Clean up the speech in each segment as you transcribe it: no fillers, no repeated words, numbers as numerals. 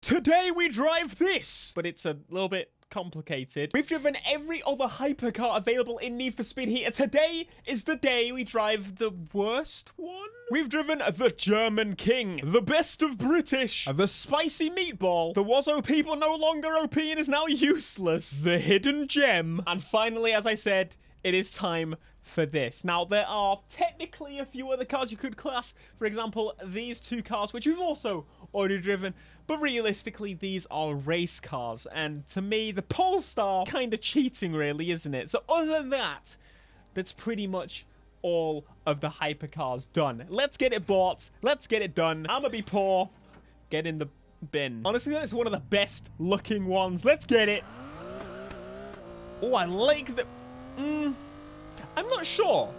Today we drive this, but it's a little bit complicated. We've driven every other hypercar available in Need for Speed Heat, and today is the day we drive the worst one. We've driven the German King, the best of British, the spicy meatball, the Wazzo people no longer OP and is now useless, the hidden gem, and finally, as I said, it is time for this. Now, there are technically a few other cars you could class. For example, these two cars, which we've also already driven. But realistically, these are race cars. And to me, the Polestar kind of cheating, really, isn't it? So other than that, that's pretty much all of the hypercars done. Let's get it bought. Let's get it done. I'm gonna be poor. Get in the bin. Honestly, that's one of the best looking ones. Let's get it. Oh, I like the... I'm not sure.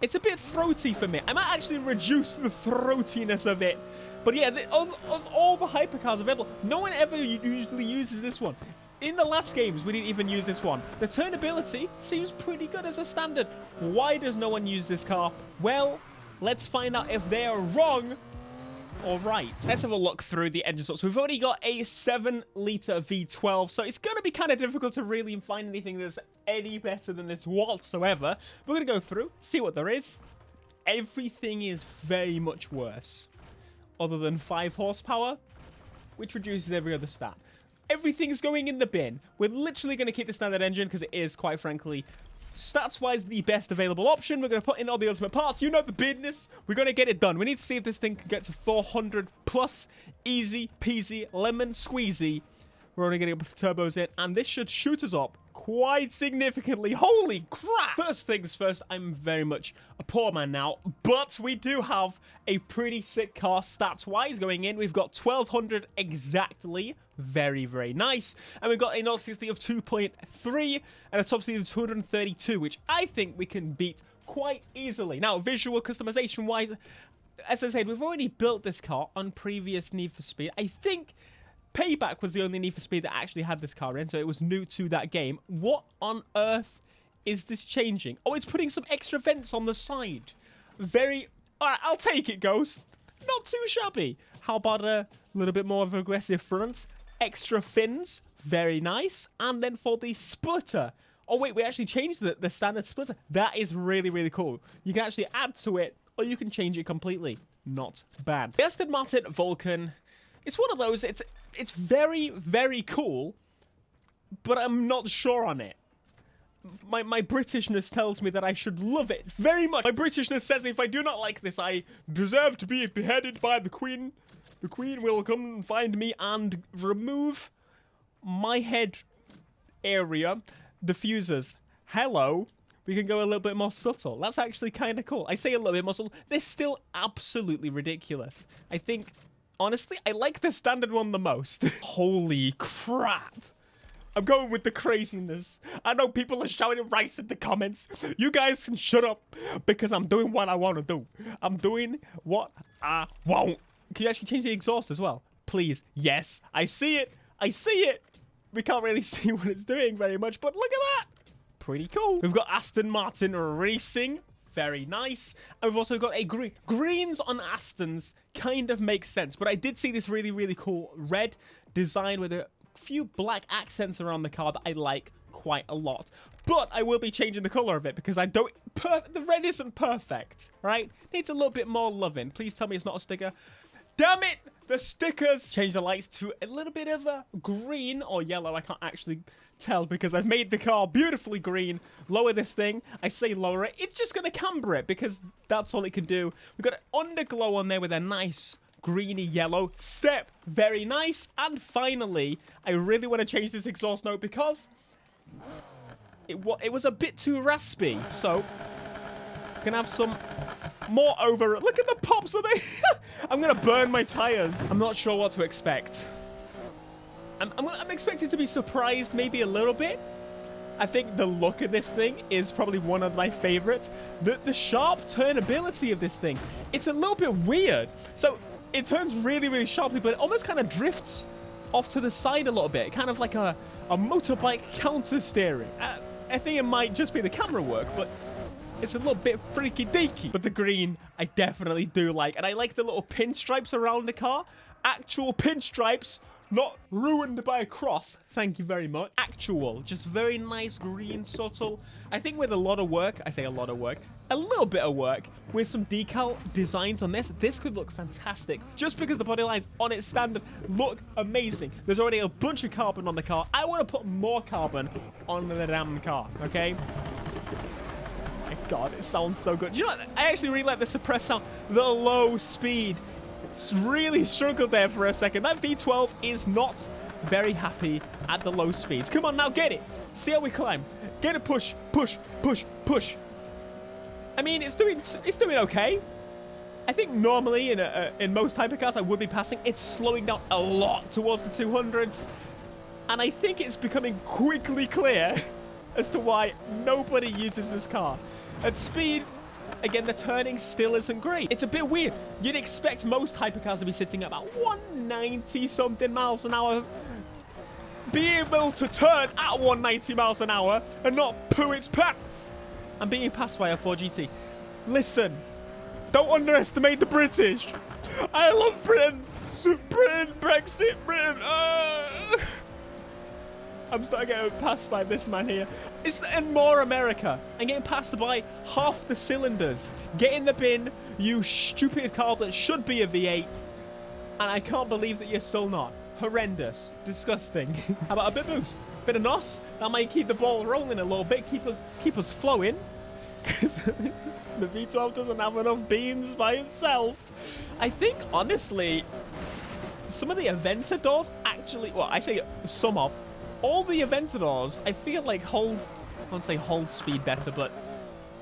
It's a bit throaty for me. I might actually reduce the throatiness of it. But yeah, of all the hypercars available, no one ever usually uses this one. In the last games, we didn't even use this one. The turnability seems pretty good as a standard. Why does no one use this car? Well, let's find out if they are wrong or right. Let's have a look through the engine slots. We've already got a 7-litre V12, so it's going to be kind of difficult to really find anything that's any better than this whatsoever. We're going to go through, see what there is. Everything is very much worse, other than 5 horsepower, which reduces every other stat. Everything's going in the bin. We're literally going to keep the standard engine because it is, quite frankly, stats-wise, the best available option. We're going to put in all the ultimate parts. You know the business. We're going to get it done. We need to see if this thing can get to 400 plus. Easy peasy, lemon squeezy. We're only getting up with turbos in, and this should shoot us up quite significantly. Holy crap! First things first, I'm very much a poor man now, but we do have a pretty sick car stats-wise going in. We've got 1200 exactly. Very, very nice. And we've got a 0-60 of 2.3 and a top speed of 232, which I think we can beat quite easily. Now, visual customization-wise, as I said, we've already built this car on previous Need for Speed. I think Payback was the only Need for Speed that actually had this car in, so it was new to that game. What on earth is this changing? Oh, it's putting some extra vents on the side. Very... Alright, I'll take it, Ghost. Not too shabby. How about a little bit more of an aggressive front? Extra fins. Very nice. And then for the splitter. Oh, wait, we actually changed the standard splitter. That is really, really cool. You can actually add to it, or you can change it completely. Not bad. The Aston Vulcan... It's one of those, it's very, very cool, but I'm not sure on it. My Britishness tells me that I should love it very much. My Britishness says if I do not like this, I deserve to be beheaded by the Queen. The Queen will come and find me and remove my head area diffusers. Hello. We can go a little bit more subtle. That's actually kind of cool. I say a little bit more subtle. They're still absolutely ridiculous. I think... Honestly, I like the standard one the most. Holy crap. I'm going with the craziness. I know people are shouting rice in the comments. You guys can shut up because I'm doing what I want to do. I'm doing what I want. Can you actually change the exhaust as well? Please. Yes. I see it. I see it. We can't really see what it's doing very much, but look at that. Pretty cool. We've got Aston Martin Racing. Very nice. And we've also got a green. Greens on Astons kind of makes sense, but I did see this really, really cool red design with a few black accents around the car that I like quite a lot. But I will be changing the color of it because I don't... the red isn't perfect, right? Needs a little bit more loving. Please tell me it's not a sticker. Damn it! The stickers! Change the lights to a little bit of a green or yellow. I can't actually tell because I've made the car beautifully green. Lower this thing. I say lower it. It's just going to camber it because that's all it can do. We've got an underglow on there with a nice greeny yellow step. Very nice. And finally, I really want to change this exhaust note because it was a bit too raspy. So, can have some more over it. Look at the pops of they. I'm going to burn my tires. I'm not sure what to expect. I'm expecting to be surprised maybe a little bit. I think the look of this thing is probably one of my favorites. The sharp turnability of this thing, it's a little bit weird. So it turns really, really sharply, but it almost kind of drifts off to the side a little bit. Kind of like a motorbike counter steering. I think it might just be the camera work, but it's a little bit freaky deaky. But the green, I definitely do like. And I like the little pinstripes around the car. actual pinstripes, not ruined by a cross. Thank you very much. Actual, just very nice green, subtle. I think with a lot of work, I say a lot of work, a little bit of work, with some decal designs on this could look fantastic. Just because the body lines on its standard look amazing. There's already a bunch of carbon on the car. I want to put more carbon on the damn car, okay? My God, it sounds so good. Do you know what? I actually really like the suppressed sound. The low speed. Really struggled there for a second. That V12 is not very happy at the low speeds. Come on now, get it. See how we climb. Get a push, push, push, push. I mean, it's doing okay. I think normally in most hypercars I would be passing. It's slowing down a lot towards the 200s. And I think it's becoming quickly clear as to why nobody uses this car. At speed, again, the turning still isn't great. It's a bit weird. You'd expect most hypercars to be sitting at about 190 something miles an hour. Be able to turn at 190 miles an hour and not poo its pants. I'm being passed by a 4GT. Listen, don't underestimate the British. I love Britain. Britain, Brexit, Britain. I'm starting to get passed by this man here. It's in more America. I'm getting passed by half the cylinders. Get in the bin, you stupid car that should be a V8. And I can't believe that you're still not. Horrendous. Disgusting. How about a bit boost? Bit of NOS? That might keep the ball rolling a little bit. Keep us flowing. Because the V12 doesn't have enough beans by itself. I think, honestly, some of the Aventadors actually... Well, I say some of... All the Aventadors, I feel like I won't say hold speed better, but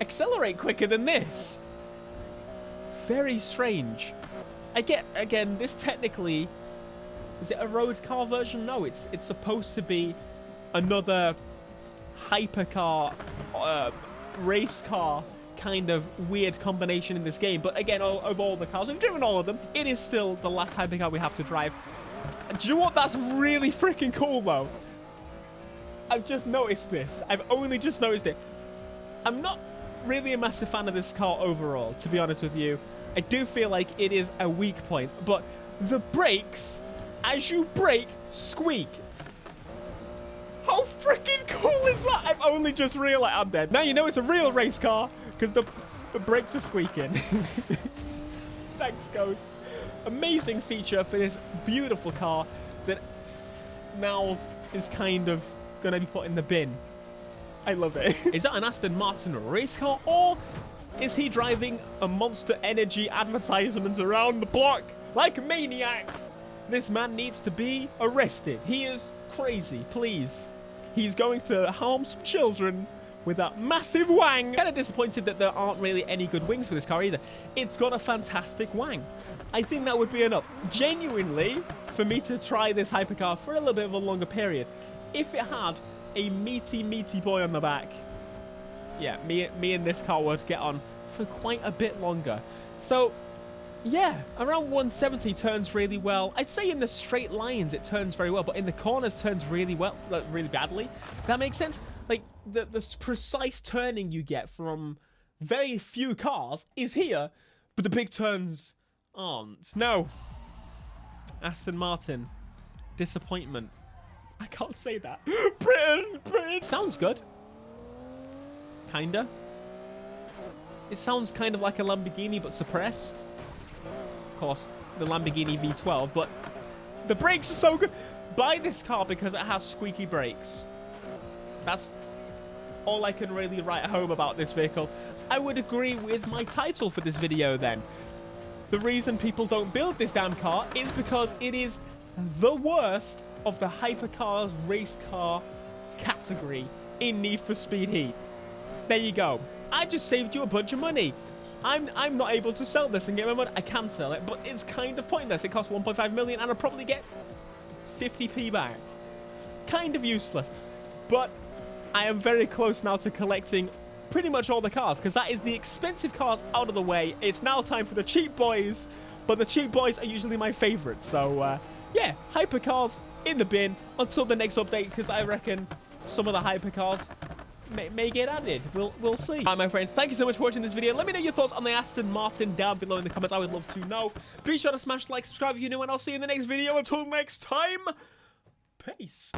accelerate quicker than this. Very strange. I get, again, this technically... Is it a road car version? No, it's supposed to be another hypercar, race car kind of weird combination in this game. But again, of all the cars, we've driven all of them. It is still the last hypercar we have to drive. Do you know what? That's really freaking cool, though. I've just noticed this. I've only just noticed it. I'm not really a massive fan of this car overall, to be honest with you. I do feel like it is a weak point, but the brakes, as you brake, squeak. How freaking cool is that? I've only just realized I'm dead. Now you know it's a real race car because the brakes are squeaking. Thanks, Ghost. Amazing feature for this beautiful car that now is kind of going to be put in the bin. I love it. Is that an Aston Martin race car, or is he driving a Monster Energy advertisement around the block like a maniac? This man needs to be arrested. He is crazy, please. He's going to harm some children with that massive wang. Kind of disappointed that there aren't really any good wings for this car either. It's got a fantastic wang. I think that would be enough, genuinely, for me to try this hypercar for a little bit of a longer period. If it had a meaty boy on the back, yeah, me and this car would get on for quite a bit longer. So, yeah, around 170 turns really well. I'd say in the straight lines it turns very well, but in the corners turns really well, really badly. That makes sense? Like, the precise turning you get from very few cars is here, but the big turns aren't. No. Aston Martin. Disappointment. I can't say that. Britain. Sounds good. Kinda. It sounds kind of like a Lamborghini, but suppressed. Of course, the Lamborghini V12, but the brakes are so good. Buy this car because it has squeaky brakes. That's all I can really write home about this vehicle. I would agree with my title for this video then. The reason people don't build this damn car is because it is the worst of the hypercars race car category in Need for Speed Heat. There you go. I just saved you a bunch of money. I'm not able to sell this and get my money. I can sell it, but it's kind of pointless. It costs 1.5 million and I'll probably get 50p back. Kind of useless. But I am very close now to collecting pretty much all the cars, because that is the expensive cars out of the way. It's now time for the cheap boys, but the cheap boys are usually my favorite. So, yeah, hypercars in the bin until the next update, because I reckon some of the hypercars may get added. We'll see. All right, my friends, thank you so much for watching this video. Let me know your thoughts on the Aston Martin down below in the comments. I would love to know. Be sure to smash like, subscribe if you're new, and I'll see you in the next video. Until next time, peace.